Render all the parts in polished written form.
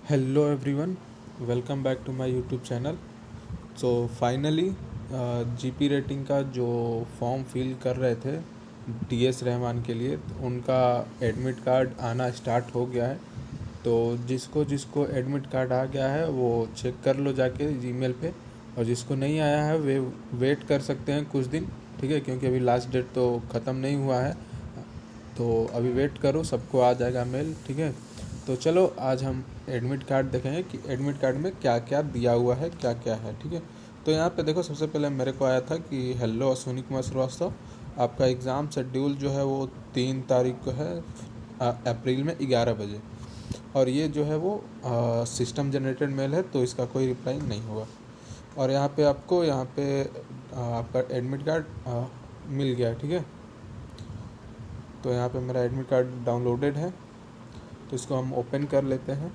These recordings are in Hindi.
Hello everyone, welcome back to my YouTube channel. So finally GP rating का जो फॉर्म फिल कर रहे थे टीएस रहमान के लिए, तो उनका एडमिट कार्ड आना स्टार्ट हो गया है। तो जिसको जिसको एडमिट कार्ड आ गया है वो चेक कर लो जाके जीमेल पे, और जिसको नहीं आया है वे वेट कर सकते हैं कुछ दिन। ठीक है, क्योंकि अभी लास्ट डेट तो ख़त्म नहीं हुआ है, तो अभी वेट करो, सबको आ जाएगा मेल। ठीक है, तो चलो आज हम एडमिट कार्ड देखेंगे कि एडमिट कार्ड में क्या क्या दिया हुआ है, क्या क्या है। ठीक है, तो यहाँ पे देखो, सबसे पहले मेरे को आया था कि हेलो अश्विनी कुमार श्रीवास्तव, आपका एग्ज़ाम शेड्यूल जो है वो 3 तारीख को है, अप्रैल में 11 बजे। और ये जो है वो सिस्टम जनरेटेड मेल है, तो इसका कोई रिप्लाई नहीं होगा। और यहाँ पे आपको यहाँ पे आपका एडमिट कार्ड मिल गया है। ठीक है, तो यहाँ पे मेरा एडमिट कार्ड डाउनलोडेड है, तो इसको हम ओपन कर लेते हैं।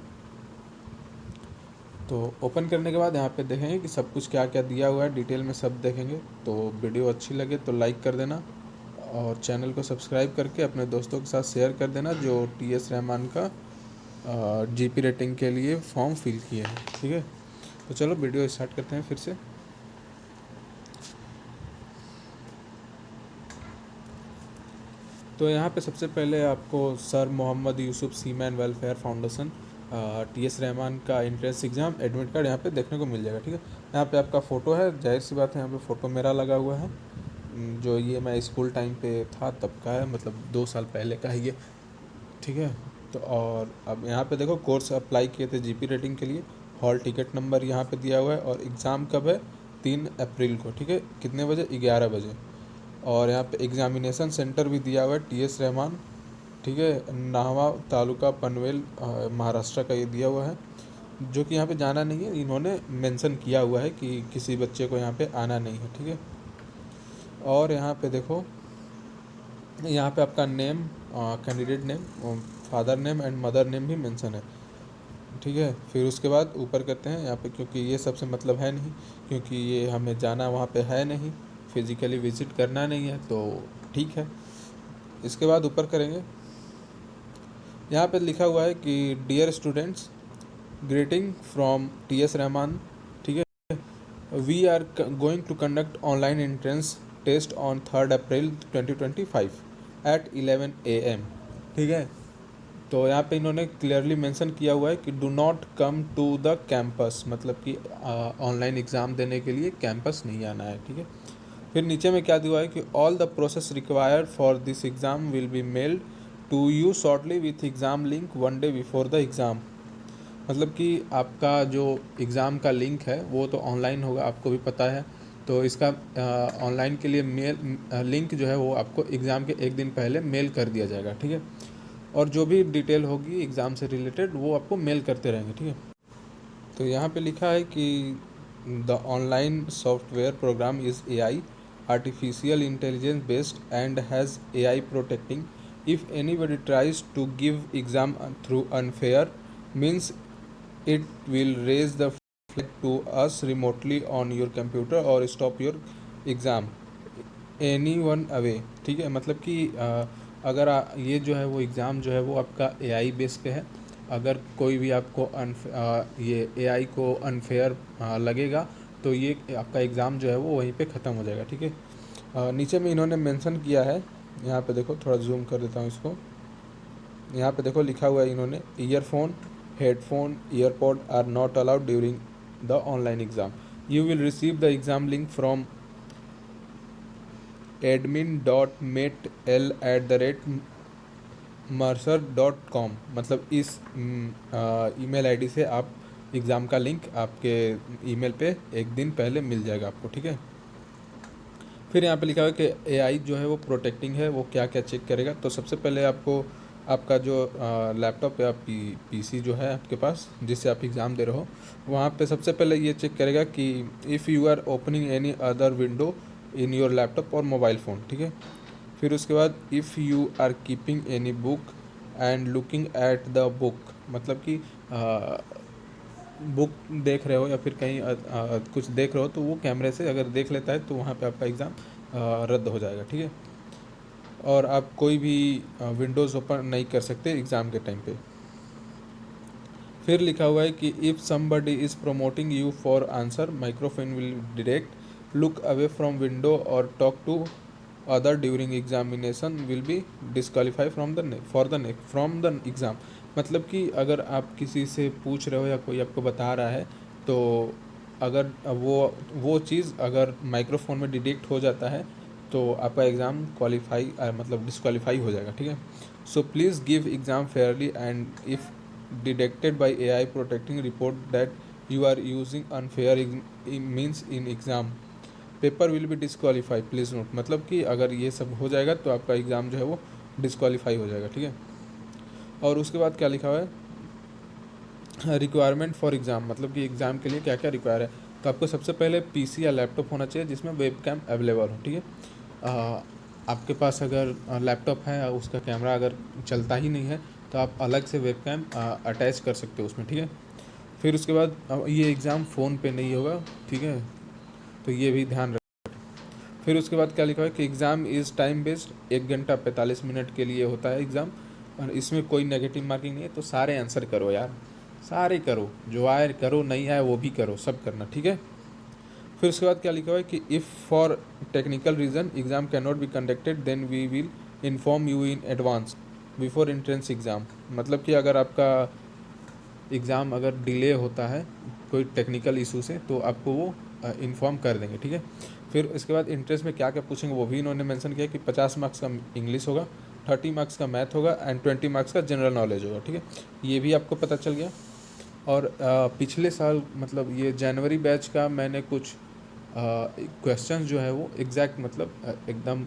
तो ओपन करने के बाद यहाँ पे देखेंगे कि सब कुछ क्या क्या दिया हुआ है, डिटेल में सब देखेंगे। तो वीडियो अच्छी लगे तो लाइक कर देना, और चैनल को सब्सक्राइब करके अपने दोस्तों के साथ शेयर कर देना जो टीएस रहमान का जीपी रेटिंग के लिए फॉर्म फिल किए हैं। ठीक है, तो चलो वीडियो स्टार्ट करते हैं फिर से। तो यहाँ पे सबसे पहले आपको sir Mohammad Yusuf seaman welfare foundation TS Rahman का एंट्रेंस एग्ज़ाम एडमिट कार्ड यहाँ पे देखने को मिल जाएगा। ठीक है, यहाँ पे आपका फ़ोटो है, जाहिर सी बात है यहाँ पे फ़ोटो मेरा लगा हुआ है, जो ये मैं स्कूल टाइम पे था तब का है, मतलब 2 साल पहले का है ये। ठीक है, तो और अब यहाँ पे देखो कोर्स अप्लाई किए थे जीपी रेटिंग के लिए, हॉल टिकट नंबर यहाँ पे दिया हुआ है, और एग्ज़ाम कब है 3 अप्रैल को। ठीक है, कितने बजे, 11 बजे। और यहाँ पे एग्ज़ामिनेशन सेंटर भी दिया हुआ है टीएस रहमान। ठीक है, नाहवा तालुका पनवेल महाराष्ट्र का ये दिया हुआ है, जो कि यहाँ पे जाना नहीं है, इन्होंने मेंशन किया हुआ है कि किसी बच्चे को यहाँ पे आना नहीं है। ठीक है, और यहाँ पे देखो, यहाँ पे आपका name, candidate name, father name and mother name भी मेंशन है। ठीक है, फिर उसके बाद ऊपर करते हैं यहाँ पे, क्योंकि ये सबसे मतलब है नहीं, क्योंकि ये हमें जाना वहाँ पे है नहीं, फिज़िकली विज़िट करना नहीं है, तो ठीक है। इसके बाद ऊपर करेंगे, यहाँ पे लिखा हुआ है कि dear students, greeting from TS Rahman. ठीक है, we are going to conduct online entrance test on 3 April 2025 at 11 AM। ठीक है, तो यहाँ पे इन्होंने क्लियरली मेंशन किया हुआ है कि do not come to the campus, मतलब कि ऑनलाइन एग्ज़ाम देने के लिए कैंपस नहीं आना है। ठीक है, फिर नीचे में क्या दिया है कि all the process required for this exam will be mailed to you shortly with exam link 1 day before the exam. मतलब कि आपका जो एग्ज़ाम का लिंक है वो तो ऑनलाइन होगा, आपको भी पता है। तो इसका ऑनलाइन के लिए मेल लिंक जो है वो आपको एग्ज़ाम के एक दिन पहले मेल कर दिया जाएगा। ठीक है, और जो भी डिटेल होगी एग्ज़ाम से रिलेटेड वो आपको मेल करते रहेंगे। ठीक है, तो यहाँ पे लिखा है कि the online software program is AI artificial intelligence based and has AI protecting if anybody tries to give exam through unfair means it will raise the flag to us remotely on your computer or stop your exam anyone away। ठीक है, मतलब कि अगर ये जो है वो एग्ज़ाम जो है वो आपका एआई बेस पे है, अगर कोई भी आपको ये एआई को अनफेयर लगेगा तो ये आपका एग्ज़ाम जो है वो वहीं पे ख़त्म हो जाएगा। ठीक है, नीचे में इन्होंने मेंशन किया है, यहाँ पे देखो, थोड़ा जूम कर देता हूँ इसको। यहाँ पे देखो लिखा हुआ है इन्होंने, earphone, headphone, earpod are not allowed during the online exam. You will receive the exam link from admin.mel@mercer.com। मतलब इस ईमेल आईडी से आप एग्ज़ाम का लिंक आपके ईमेल पे एक दिन पहले मिल जाएगा आपको। ठीक है, फिर यहाँ पे लिखा हुआ है कि एआई जो है वो प्रोटेक्टिंग है, वो क्या क्या चेक करेगा। तो सबसे पहले आपको आपका जो लैपटॉप या पीसी जो है आपके पास, जिससे आप एग्ज़ाम दे रहे हो, वहाँ पे सबसे पहले ये चेक करेगा कि if you are opening any other window in your laptop और मोबाइल फ़ोन। ठीक है, फिर उसके बाद if you are keeping any book and looking at the book, मतलब कि बुक देख रहे हो या फिर कहीं कुछ देख रहे हो, तो वो कैमरे से अगर देख लेता है तो वहाँ पे आपका एग्ज़ाम रद्द हो जाएगा। ठीक है, और आप कोई भी विंडोज़ ओपन नहीं कर सकते एग्ज़ाम के टाइम पे। फिर लिखा हुआ है कि if somebody is promoting you for answer microphone will detect, look away from window और talk to other during examination will be disqualify from the exam. मतलब कि अगर आप किसी से पूछ रहे हो या कोई आपको बता रहा है, तो अगर वो चीज़ अगर माइक्रोफोन में डिटेक्ट हो जाता है तो आपका एग्ज़ाम क्वालिफाई मतलब डिस्क्वालीफाई हो जाएगा, ठीक है। So please give exam fairly and if detected by AI protecting report that you are using unfair means in exam paper will be disqualify please note. मतलब कि अगर ये सब हो जाएगा तो आपका एग्ज़ाम जो है वो डिस्क्वालीफाई हो जाएगा, ठीक है। और उसके बाद क्या लिखा हुआ है, रिक्वायरमेंट फॉर एग्ज़ाम, मतलब कि एग्ज़ाम के लिए क्या क्या रिक्वायर है। तो आपको सबसे पहले पीसी या लैपटॉप होना चाहिए जिसमें वेब कैम अवेलेबल हो, ठीक है। आपके पास अगर लैपटॉप है और उसका कैमरा अगर चलता ही नहीं है तो आप अलग से वेब कैम अटैच कर सकते हो उसमें, ठीक है। फिर उसके बाद ये एग्ज़ाम फ़ोन पे नहीं होगा, ठीक है, तो ये भी ध्यान रख। फिर उसके बाद क्या लिखा है कि एग्ज़ाम इज़ टाइम बेस्ड, 1 घंटा 45 मिनट के लिए होता है एग्ज़ाम, और इसमें कोई नेगेटिव मार्किंग नहीं है। तो सारे आंसर करो यार, सारे करो, जो आए करो, नहीं आए वो भी करो, सब करना, ठीक है। फिर उसके बाद क्या लिखा हुआ है कि if for technical reason exam can not be conducted then we will inform you in advance before entrance exam. मतलब कि अगर आपका एग्ज़ाम अगर डिले होता है कोई टेक्निकल इशू से तो आपको वो इन्फॉर्म कर देंगे, ठीक है। फिर इसके बाद इंट्रेंस में क्या क्या पूछेंगे वो भी इन्होंने मेंशन किया कि 50 मार्क्स का इंग्लिश होगा, 30 मार्क्स का मैथ होगा एंड 20 मार्क्स का जनरल नॉलेज होगा, ठीक है। ये भी आपको पता चल गया। और पिछले साल मतलब ये जनवरी बैच का मैंने कुछ क्वेश्चन जो है वो एग्जैक्ट मतलब एकदम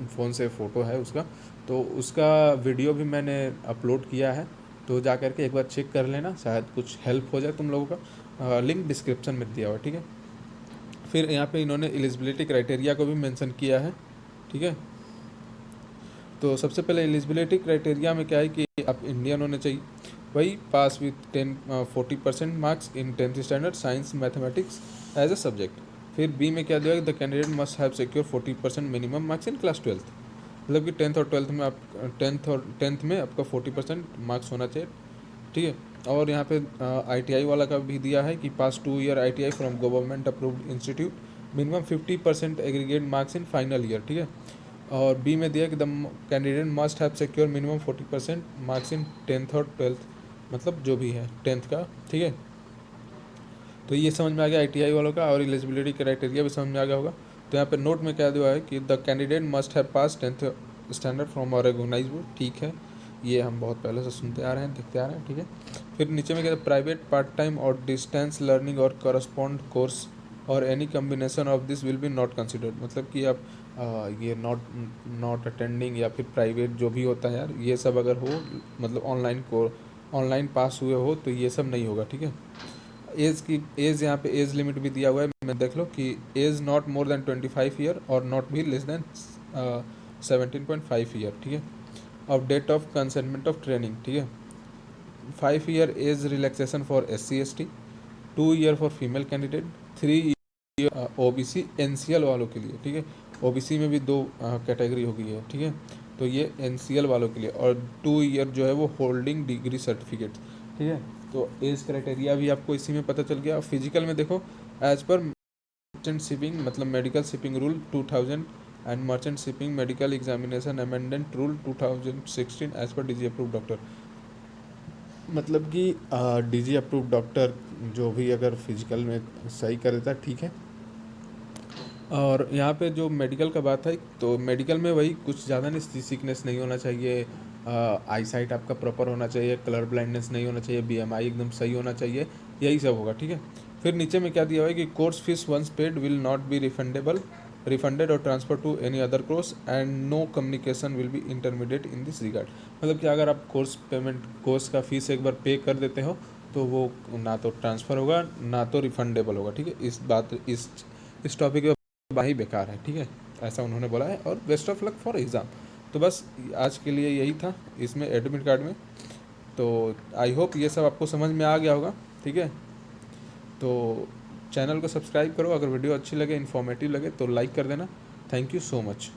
फ़ोन से फ़ोटो है उसका, तो उसका वीडियो भी मैंने अपलोड किया है, तो जा कर के एक बार चेक कर लेना, शायद कुछ हेल्प हो जाए तुम लोगों का। लिंक डिस्क्रिप्शन में दिया हुआ है, ठीक है। फिर यहाँ पे इन्होंने एलिजिबिलिटी क्राइटेरिया को भी मेंशन किया है, ठीक है। तो सबसे पहले एलिजिबिलिटी क्राइटेरिया में क्या है कि आप इंडियन होने चाहिए, वही pass with 40% marks in 10th standard science mathematics as a subject. फिर बी में क्या दिया है, the candidate must have secure 40% minimum marks in class 12th, मतलब कि 10th और 12th में आप 10th में आपका 40% मार्क्स होना चाहिए, ठीक है। और यहाँ पे ITI वाला का भी दिया है कि पास 2 year ITI from government approved institute, minimum 50% aggregate marks in final year, ठीक है। और बी में दिया कि the candidate must have secure minimum 40% marks in 10th और 12th, मतलब जो भी है 10th का, ठीक है। तो ये समझ में आ गया ITI वालों का, और एलिजिबिलिटी क्राइटेरिया भी समझ में आ गया होगा। तो यहाँ पे नोट में क्या दिया है कि the candidate must have pass 10th standard from और रिकॉग्नाइज बोर्ड, ठीक है, ये हम बहुत पहले से सुनते आ रहे हैं, देखते आ रहे हैं, ठीक है। फिर नीचे में क्या है, प्राइवेट पार्ट टाइम और डिस्टेंस लर्निंग और करस्पॉन्ड कोर्स और any combination of this will be not considered. मतलब कि आप ये नॉट अटेंडिंग या फिर प्राइवेट जो भी होता है यार, ये सब अगर हो, मतलब ऑनलाइन पास हुए हो तो ये सब नहीं होगा, ठीक है। एज यहाँ पे एज लिमिट भी दिया हुआ है, मैं देख लो कि age not more than 25 year और नॉट भी लेस देन 17.5 ईयर, ठीक है। और date of commencement of training, ठीक है, 5 year age relaxation for SC ST, 2 year for female candidate, 3 year OBC NCL वालों के लिए, ठीक है। OBC में भी 2 कैटेगरी हो गई है, ठीक है, तो ये NCL वालों के लिए, और 2 ईयर जो है वो होल्डिंग डिग्री सर्टिफिकेट, ठीक है। तो एज क्राइटेरिया भी आपको इसी में पता चल गया। फिजिकल में देखो, एज पर मर्चेंट शिपिंग मतलब medical shipping rule 2000 and merchant shipping medical examination amendment rule 2016 as per DG approve doctor, मतलब कि DG अप्रूव डॉक्टर जो भी अगर फिजिकल में सही कर देता है, ठीक है। और यहाँ पे जो मेडिकल का बात है, तो मेडिकल में वही कुछ ज़्यादा नहीं, सिकनेस नहीं होना चाहिए, आई साइट आपका प्रॉपर होना चाहिए, कलर ब्लाइंडनेस नहीं होना चाहिए, BMI एकदम सही होना चाहिए, यही सब होगा, ठीक है। फिर नीचे में क्या दिया हुआ है कि course fees once paid will not be refunded और transfer to any other course and no communication will be intermediate in this regard. मतलब कि अगर आप कोर्स का फीस एक बार पे कर देते हो तो वो ना तो ट्रांसफ़र होगा ना तो रिफंडेबल होगा, ठीक है। इस टॉपिक पे ही बेकार है, ठीक है, ऐसा उन्होंने बोला है। और best of luck for exam. तो बस आज के लिए यही था इसमें एडमिट कार्ड में। तो आई होप ये सब आपको समझ में आ गया होगा, ठीक है। तो चैनल को सब्सक्राइब करो, अगर वीडियो अच्छी लगे, इन्फॉर्मेटिव लगे तो लाइक कर देना। Thank you so much.